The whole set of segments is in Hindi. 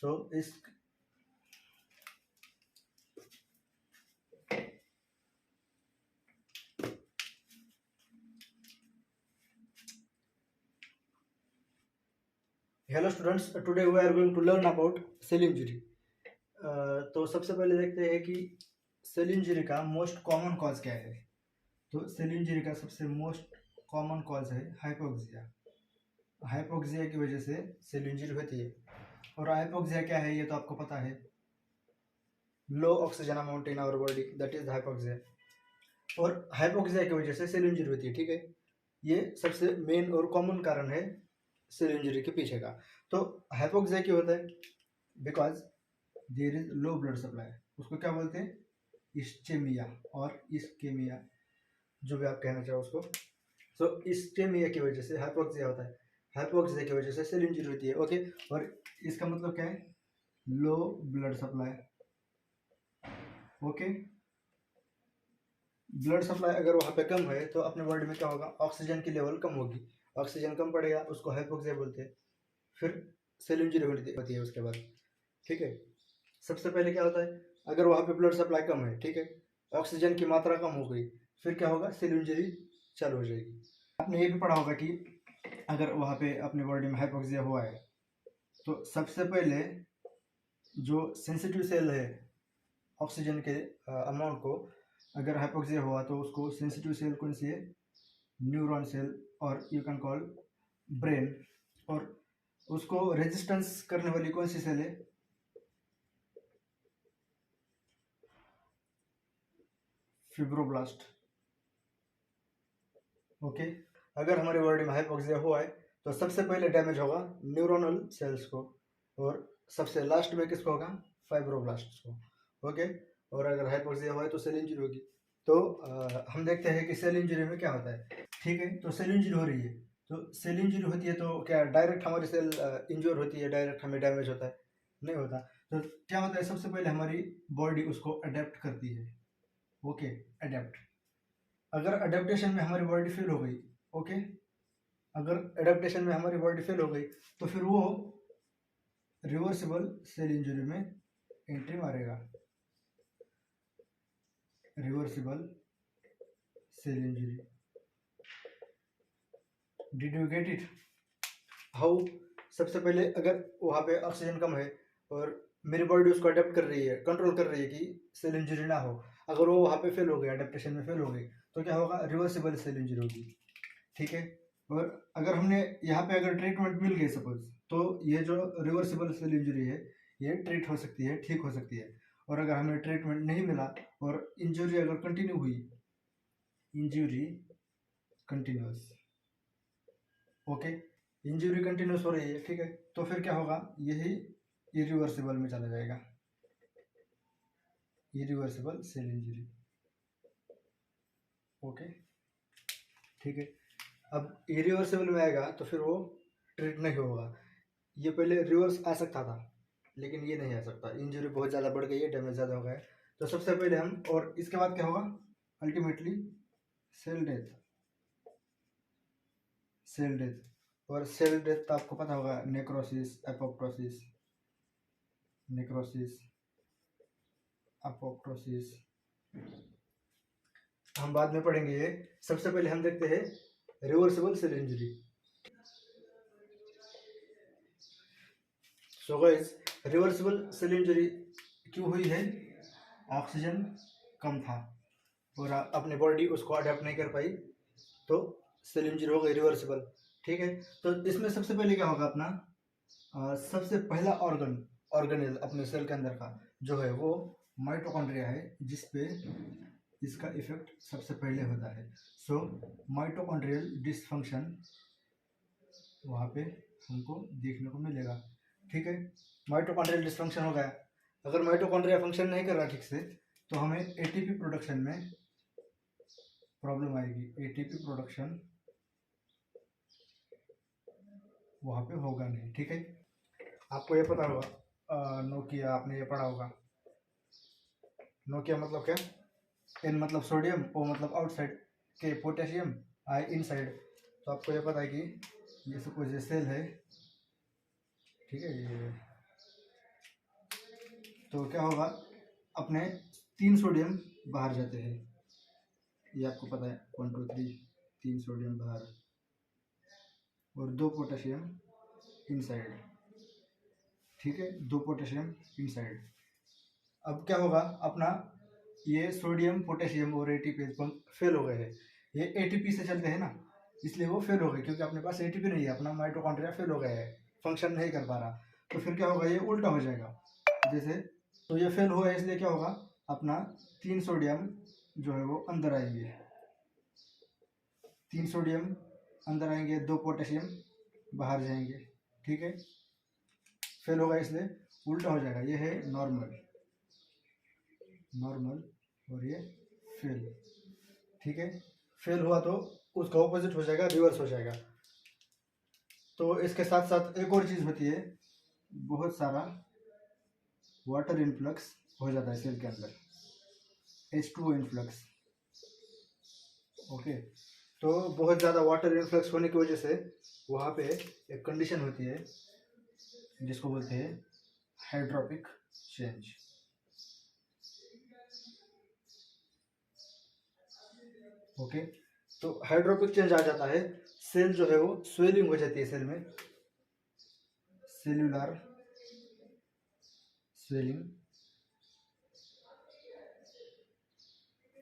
तो इस hello students, today we are going to learn about cell injury. तो सबसे पहले देखते हैं कि सेल इंजरी का मोस्ट कॉमन कॉज क्या है। तो सेल इंजरी का सबसे मोस्ट कॉमन कॉज है हाइपोक्सिया। हाइपोक्सिया की वजह से सेल इंजरी होती है। और हाइपोक्सिया क्या है ये तो आपको पता है, low oxygen amount in our body, that is hypoxia. और हाइपोक्सिया की वजह से सेल इंजरी होती है, ठीक है। ये सबसे मेन और कॉमन कारण है सेल इंजरी के पीछे का। तो हाइपोक्सिया क्यों होता है? Because there is low blood supply. उसको क्या बोलते हैं? इस्चेमिया और इस्केमिया, जो भी आप कहना चाहो उसको। सो इस्चेमिया की वजह से हाइपोक्सिया होता है। हाइपोक्सिया की वजह से सेल इंजरी होती है, ओके। और इसका मतलब क्या है? लो blood supply, okay. Blood supply अगर वहाँ पे कम है तो अपने बॉडी में क्या होगा? ऑक्सीजन की लेवल कम होगी। ऑक्सीजन कम पड़ेगा, उसको हाइपोक्सिया बोलते हैं। फिर सेल इंजरी होती है उसके बाद, ठीक है। सबसे पहले क्या होता है? अगर वहाँ पे ब्लड सप्लाई कम है, ठीक है, ऑक्सीजन की मात्रा कम हो गई, फिर क्या होगा? सेल इंजरी चालू हो जाएगी। आपने ये भी पढ़ा होगा कि अगर वहाँ पे अपने बॉडी में हाइपोक्सिया हुआ है तो सबसे पहले जो सेंसिटिव सेल है ऑक्सीजन के अमाउंट को, अगर हाइपोक्सिया हुआ तो उसको सेंसिटिव सेल कौन सी है? न्यूरॉन सेल, और यू कैन कॉल ब्रेन। और उसको रेजिस्टेंस करने वाली कौन सी सेल है? Fibroblast, okay. अगर हमारे बॉडी में हाइपोक्सिया हुआ है तो सबसे पहले डैमेज होगा न्यूरोनल सेल्स को, और सबसे लास्ट में किसको होगा? फाइब्रोब्लास्ट को, ओके। और अगर हाइपोक्सिया हुआ है तो सेल इंजरी होगी। तो हम देखते हैं कि सेल इंजरी में क्या होता है, ठीक है। तो सेल इंजरी हो रही है, तो सेल इंजरी होती है तो क्या डायरेक्ट हमारी सेल इंजोर होती है, डायरेक्ट हमें डैमेज होता है? नहीं होता। तो क्या होता है? सबसे पहले हमारी बॉडी उसको अडेप्ट करती है, ओके। अडेप्ट, अगर अडेप्टेशन में हमारी बॉडी फेल हो गई, ओके, अगर अडेप्टेशन में हमारी बॉडी फेल हो गई तो फिर वो रिवर्सिबल सेल इंजरी में एंट्री मारेगा। Reversible cell injury, did you get it? How? सबसे पहले अगर वहाँ पे ऑक्सीजन कम है और मेरी बॉडी उसको अडेप्ट कर रही है, कंट्रोल कर रही है कि सेल इंजरी ना हो, अगर वो वहाँ पे फेल हो गई, अडेप्टेशन में फेल हो गई, तो क्या होगा? रिवर्सिबल सेल इंजरी होगी, ठीक है। और अगर हमने यहाँ पे अगर ट्रीटमेंट मिल गई सपोज, तो ये जो रिवर्सिबल सेल इंजरी है ये ट्रीट हो सकती है, ठीक हो सकती है। और अगर हमें ट्रीटमेंट नहीं मिला और इंजरी अगर कंटिन्यू हुई, injury continuous, okay, injury continuous हो रही है, ठीक है, तो फिर क्या होगा? यही इरिवर्सिबल में चला जाएगा, इरिवर्सिबल सेल इंजरी, ओके, ठीक है। अब इरिवर्सिबल में आएगा तो फिर वो ट्रीट नहीं होगा। ये पहले रिवर्स आ सकता था लेकिन ये नहीं आ सकता, इंजरी बहुत ज़्यादा बढ़ गई है, डैमेज ज़्यादा हो गया है। तो सबसे पहले हम, और इसके बाद क्या होगा? Ultimately cell death, cell death. और सेल डेथ तो आपको पता होगा, नेक्रोसिस, एपोप्टोसिस, नेक्रोसिस, अपोप्टोसिस, हम बाद में पढ़ेंगे ये। सबसे पहले हम देखते हैं reversible cell injury. So guys, reversible cell injury क्यों हुई है? ऑक्सीजन कम था और अपनी बॉडी उसको अडेप्ट नहीं कर पाई, तो सेल इंजरी हो गई रिवर्सिबल, ठीक है। तो इसमें सबसे पहले क्या होगा अपना? सबसे पहला ऑर्गेनेल अपने सेल के अंदर का जो है वो माइटोकॉन्ड्रिया है, जिसपे इसका इफेक्ट सबसे पहले होता है। सो माइटोकॉन्ड्रियल डिसफंक्शन वहाँ पे हमको देखने को मिलेगा, ठीक है। माइटोकॉन्ड्रियल डिसफंक्शन हो गया। अगर माइटोकॉन्ड्रिया फंक्शन नहीं कर रहा ठीक से तो हमें एटीपी प्रोडक्शन में प्रॉब्लम आएगी। एटीपी प्रोडक्शन वहाँ पे होगा नहीं, ठीक है। आपको ये पता होगा, नोकिया, आपने ये पढ़ा होगा। नोकिया मतलब क्या? एन मतलब सोडियम, ओ मतलब आउटसाइड, के पोटेशियम, आई इनसाइड। तो आपको ये पता है कि ये सपोज ये सेल है, ठीक है, ये तो क्या होगा, अपने 3 सोडियम बाहर जाते हैं, ये आपको पता है, 1 2 3, 3 सोडियम बाहर और 2 पोटेशियम इनसाइड, ठीक है, 2 पोटेशियम इनसाइड। अब क्या होगा, अपना ये सोडियम पोटेशियम और एटीपी पंप फेल हो गए हैं, ये एटीपी से चलते हैं ना, इसलिए वो फेल हो गए, क्योंकि अपने पास एटीपी नहीं है, अपना माइटोकॉन्ड्रिया फेल हो गया है, फंक्शन नहीं कर पा रहा। तो फिर क्या होगा, ये उल्टा हो जाएगा जैसे, तो ये फेल हुआ है, इसलिए क्या होगा, अपना 3 सोडियम जो है वो अंदर आएंगे, 3 सोडियम अंदर आएंगे, 2 पोटेशियम बाहर जाएंगे, ठीक है, फेल होगा इसलिए उल्टा हो जाएगा, ये है नॉर्मल, नॉर्मल और ये फेल, ठीक है। फेल हुआ तो उसका ऑपोजिट हो जाएगा, रिवर्स हो जाएगा। तो इसके साथ साथ एक और चीज़ होती है, बहुत सारा वाटर इनफ्लक्स हो जाता है सेल के अंदर, H2O इनफ्लक्स, ओके। तो बहुत ज़्यादा वाटर इनफ्लक्स होने की वजह से वहाँ पे एक कंडीशन होती है जिसको बोलते हैं हाइड्रोपिक चेंज, ओके। तो हाइड्रोपिक चेंज आ जाता है, सेल जो है वो स्वेलिंग हो जाती है, सेल में cellular swelling,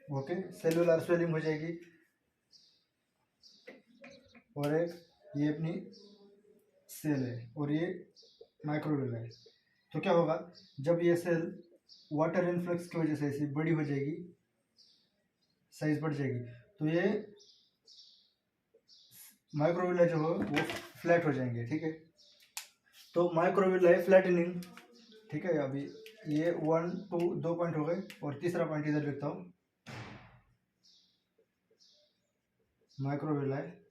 okay, cellular swelling हो जाएगी। और एक ये अपनी सेल है और ये माइक्रोवेव है। तो क्या होगा, जब ये सेल वाटर इनफ्लक्स की वजह से ऐसी बड़ी हो जाएगी, साइज बढ़ जाएगी, तो ये माइक्रोविला जो हो वो फ्लैट हो जाएंगे, ठीक है। तो माइक्रोविला है फ्लैटनिंग, ठीक है। अभी ये 1 2 2 पॉइंट हो गए, और तीसरा पॉइंट इधर लिखता हूँ, माइक्रोविला है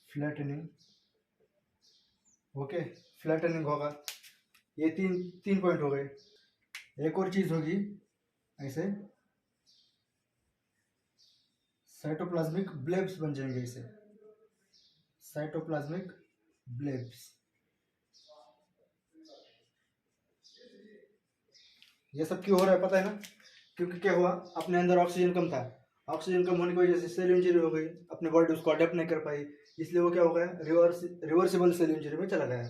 फ्लैटनिंग, ओके, फ्लैटनिंग होगा, ये 3 पॉइंट हो गए। एक और चीज होगी ऐसे, साइटोप्लाज्मिक ब्लेब्स बन जाएंगे इसे, साइटोप्लाज्मिक ब्लेब्स, ये सब क्यों हो रहा है पता है ना, क्योंकि क्या हुआ, अपने अंदर ऑक्सीजन कम था, ऑक्सीजन कम होने की वजह से सेल इंजरी हो गई, अपने बॉडी उसको अडेप्ट नहीं कर पाई, इसलिए वो क्या हो गया, रिवर्सिबल सेल इंजरी में चला गया।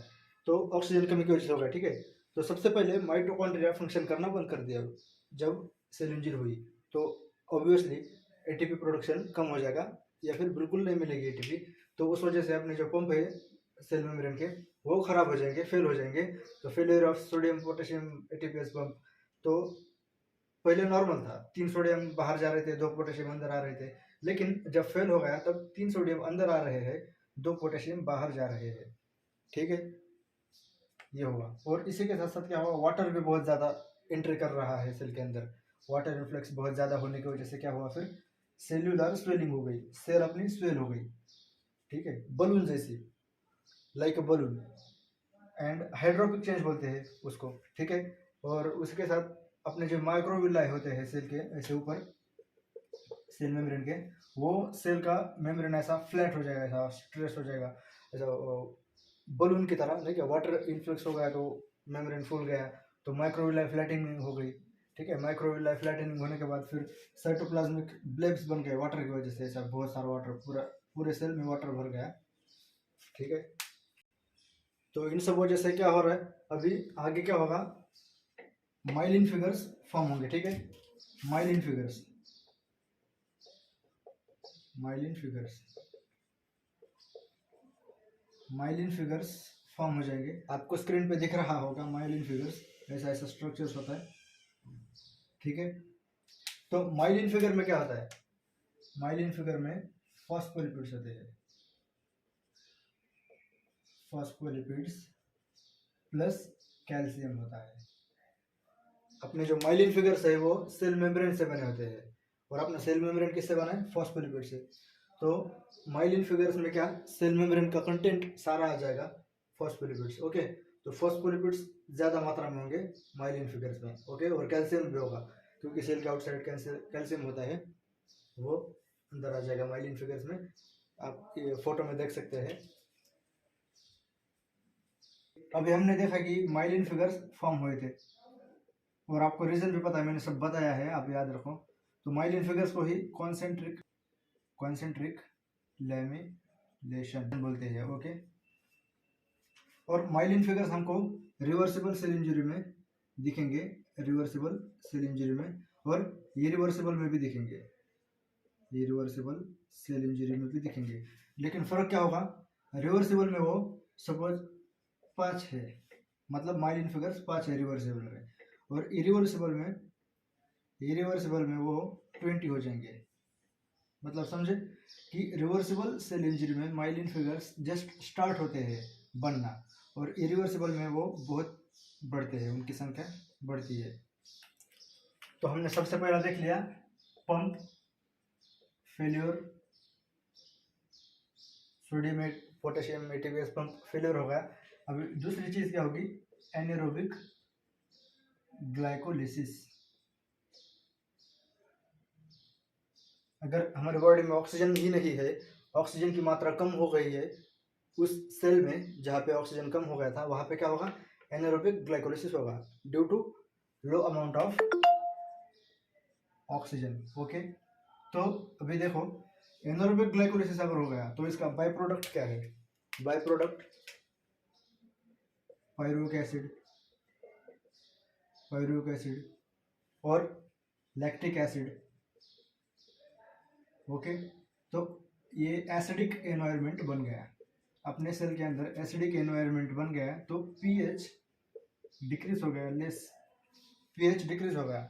तो ऑक्सीजन कमी की वजह से हो गया, ठीक है। तो सबसे पहले माइटोकॉन्ड्रिया फंक्शन करना बंद कर दिया जब सेल इंजरी हुई, तो ऑब्वियसली एटीपी प्रोडक्शन कम हो जाएगा, या फिर बिल्कुल नहीं मिलेगी एटीपी। तो उस वजह से अपने जो पंप है सेल मेम्ब्रेन के, वो खराब हो जाएंगे, फेल हो जाएंगे। तो failure of sodium potassium ATPase pump, तो पहले नॉर्मल था, 3 सोडियम बाहर जा रहे थे, 2 पोटेशियम अंदर आ रहे थे, लेकिन जब फेल हो गया तब 3 सोडियम अंदर आ रहे हैं, 2 पोटेशियम बाहर जा रहे हैं, ठीक है, ये हुआ। और इसी के साथ साथ क्या हुआ, वाटर भी बहुत ज़्यादा एंट्री कर रहा है सेल के अंदर, वाटर इन्फ्लक्स बहुत ज़्यादा होने की वजह से क्या हुआ, फिर सेल्यूलर स्वेलिंग हो गई, सेल अपनी स्वेल हो गई, ठीक है, बलून जैसी, like a balloon, and hydropic change बोलते हैं उसको, ठीक है। और उसके साथ अपने जो माइक्रोविलाई होते हैं सेल के ऐसे ऊपर, सेल मेम्ब्रेन के, वो सेल का मेम्ब्रेन ऐसा फ्लैट हो जाएगा, ऐसा स्ट्रेस हो जाएगा, ऐसा बलून की तरह, नहीं क्या, वाटर इन्फ्लक्स हो गया तो मेम्ब्रेन फूल गया, तो माइक्रोविलाई फ्लैटनिंग हो गई, ठीक है। माइक्रोविलाई फ्लैटनिंग होने के बाद फिर साइटोप्लाज्मिक ब्लेब्स बन गए वाटर की वजह से, ऐसा बहुत सारा वाटर, पूरे सेल में वाटर भर गया, ठीक है। तो इन सब वजह से क्या हो रहा है, अभी आगे क्या होगा, माइलिन फिगर्स फॉर्म होंगे, ठीक है, myelin figures, myelin figures, myelin figures form हो जाएंगे, आपको स्क्रीन पे दिख रहा होगा माइलिन फिगर्स, ऐसा ऐसा स्ट्रक्चर्स होता है, ठीक है। तो माइलिन फिगर में क्या होता है, माइलिन फिगर में फॉस्फोलिपिड्स होते हैं, फॉस्फोलिपिड्स प्लस कैल्शियम होता है। अपने जो माइलिन फिगर्स है वो सेल मेम्ब्रेन से बने होते हैं, और अपना सेल मेम्ब्रेन किससे बना है, फॉस्फोलिपिड से। तो माइलिन फिगर्स में क्या, सेल मेम्ब्रेन का कंटेंट सारा आ जाएगा फॉस्फोलिपिड्स, ओके। तो फॉस्फोलिपिड्स ज़्यादा मात्रा में होंगे माइलिन फिगर्स में, ओके। और कैल्शियम भी होगा, क्योंकि सेल के आउटसाइड कैल्शियम होता है, वो अंदर आ जाएगा माइलिन फिगर्स में, आप ये फोटो में देख सकते हैं। अभी हमने देखा कि माइलिन फिगर्स फॉर्म हुए थे, और आपको रीजन भी पता है, मैंने सब बताया है, आप याद रखो। तो माइलिन फिगर्स को ही कॉन्सेंट्रिक लैमिनेशन बोलते हैं। ओके, और माइलिन फिगर्स हमको रिवर्सिबल सेल इंजरी में दिखेंगे, रिवर्सिबल सेल इंजरी में, और इरिवर्सिबल में भी दिखेंगे, इरिवर्सिबल सेल इंजरी में भी दिखेंगे। लेकिन फर्क क्या होगा, रिवर्सिबल में वो सपोज 5 है, मतलब माइलिन फिगर्स 5 है रिवर्सिबल में, और इरिवर्सिबल में वो 20 हो जाएंगे। मतलब समझे कि रिवर्सिबल सेल इंजरी में माइलिन फिगर्स जस्ट स्टार्ट होते हैं बनना, और इरिवर्सिबल में वो बहुत बढ़ते हैं, उनकी संख्या बढ़ती है। तो हमने सबसे पहला देख लिया pump failure, sodium potassium ATPase pump failure होगा। अभी दूसरी चीज क्या होगी, एनारोबिक ग्लाइकोलिसिस। अगर हमारे बॉडी में ऑक्सीजन ही नहीं है, ऑक्सीजन की मात्रा कम हो गई है उस सेल में जहाँ पे ऑक्सीजन कम हो गया था, वहाँ पे क्या होगा, एनारोबिक ग्लाइकोलिसिस होगा due to low amount of oxygen. Okay, तो अभी देखो एनारोबिक ग्लाइकोलिसिस अगर हो गया तो इसका बाय प्रोडक्ट क्या है, बाय प्रोडक्ट पायरुविक एसिड और लैक्टिक एसिड। ओके, तो ये एसिडिक एनवायरनमेंट बन गया, अपने सेल के अंदर एसिडिक एनवायरनमेंट बन गया, तो पीएच डिक्रीज हो गया, लेस पीएच डिक्रीज हो गया।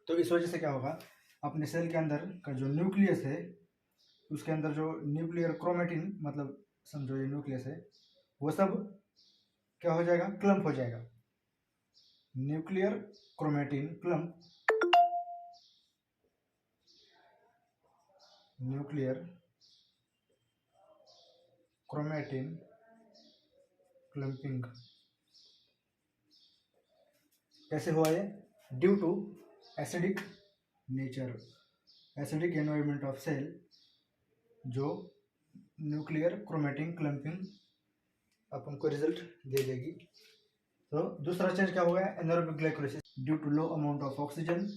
तो इस वजह से क्या होगा, अपने सेल के अंदर का जो न्यूक्लियस है, उसके अंदर जो न्यूक्लियर क्रोमेटिन, मतलब समझो ये न्यूक्लियस है, वो सब क्या हो जाएगा, क्लम्प हो जाएगा। Nuclear chromatin clump, nuclear chromatin clumping कैसे हुआ ये, due to acidic nature, acidic environment of cell, जो न्यूक्लियर क्रोमेटिन क्लम्पिंग अपन को रिजल्ट दे देगी। तो दूसरा चेंज क्या हो गया, anaerobic glycolysis, due to low amount of oxygen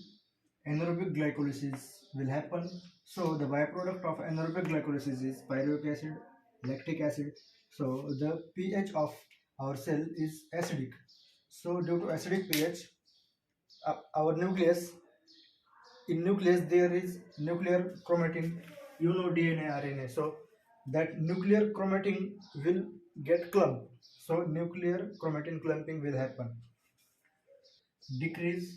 anaerobic glycolysis will happen. So the byproduct of anaerobic glycolysis is pyruvic acid, lactic acid. So the pH of our cell is acidic. So due to acidic pH, our nucleus, in nucleus there is nuclear chromatin, you know, DNA, RNA. So that nuclear chromatin will get clumped. So nuclear chromatin clumping will happen. Decrease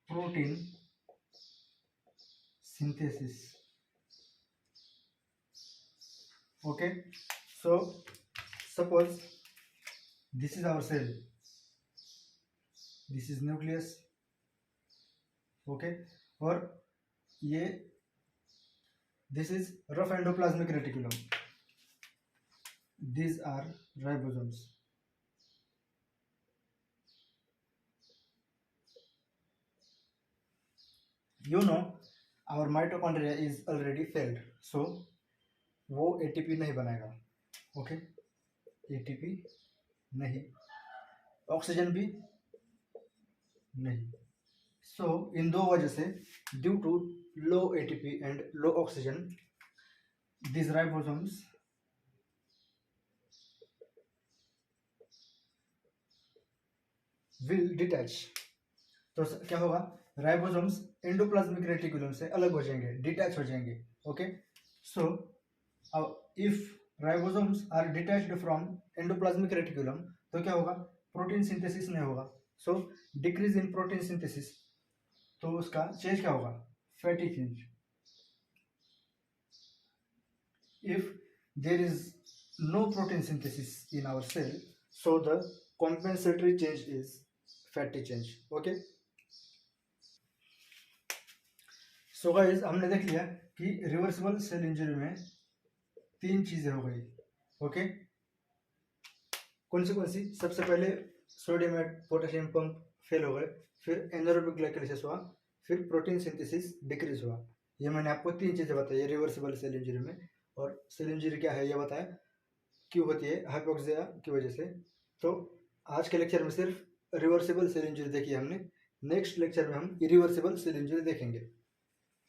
protein synthesis. Okay, so suppose this is our cell, this is nucleus. Okay, और ये this is rough endoplasmic reticulum, these are ribosomes. You know our mitochondria is already failed, so वो ATP नहीं बनाएगा। ओके, ATP नहीं, ऑक्सीजन भी नहीं। सो इन दो वजह से, due to low ATP and low oxygen, these ribosomes will detach। तो क्या होगा, राइबोसोम्स एंडोप्लाज्मिक रेटिकुलम से अलग हो जाएंगे, डिटैच हो जाएंगे। Okay, so if ribosomes are detached from endoplasmic reticulum, तो क्या होगा, प्रोटीन सिंथेसिस नहीं होगा। So decrease in protein synthesis, तो उसका चेंज क्या होगा, fatty change. If there is no protein synthesis in our cell, so the compensatory change is fatty change. Okay, so guys हमने देख लिया कि रिवर्सिबल सेल इंजरी में 3 चीजें हो गई। ओके, कौन सी, सबसे पहले sodium and potassium pump fail हो गए, फिर एनारोबिक ग्लाइकोलिसिस हुआ, फिर प्रोटीन सिंथेसिस डिक्रीज हुआ। ये मैंने आपको 3 चीजें बताई रिवर्सिबल सेल इंजरी में। और सेल इंजरी क्या है ये बताया, क्यों होती है, हाइपोक्सिया की वजह से। तो आज के लेक्चर में सिर्फ रिवर्सिबल सेल इंजरी देखी हमने। नेक्स्ट लेक्चर में हम इरिवर्सिबल सेल इंजरी देखेंगे।